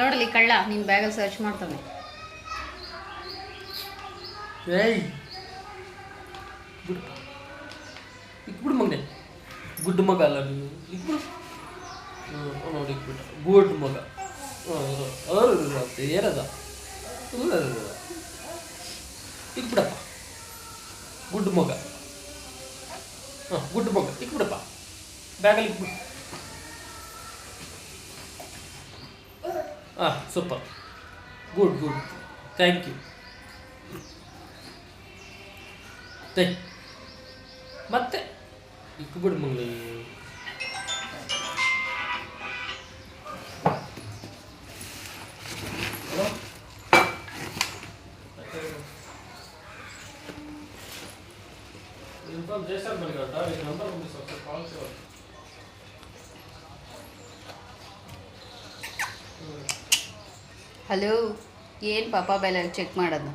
ನೋಡಲಿ ಕಳ್ಳ ನಿನ್ನ ಬ್ಯಾಗಲ್ಲಿ ಸರ್ಚ್ ಮಾಡ್ತಾನೆ. ಏಯ್ ಬಿಡು ಇಕ್ಬಿಡು ಮಗನೆ. ಗುಡ್ ಮಗ ಅಲ್ಲ ನೀನು, ಇಕ್ಬಿಡು. ನೋಡಿ ಇಕ್ಬಿಟ್ಟ, ಗುಡ್ ಮಗ. ಏನದ ಇಕ್ಬಿಡಪ್ಪ, ಗುಡ್ ಮಗ. ಗುಡ್ ಮಗ ಇಕ್ಬಿಡಪ್ಪ, ಬ್ಯಾಗಲ್ಲಿ ಇಕ್ಬಿಡು. Super, good good, thank you. ಮತ್ತೆ ಇಕ್ಬಿಡು ಮಗನೇ. ಹಲೋ, ಏನು ಪಾಪ ಬ್ಯಾಲೆನ್ಸ್ ಚೆಕ್ ಮಾಡೋದು?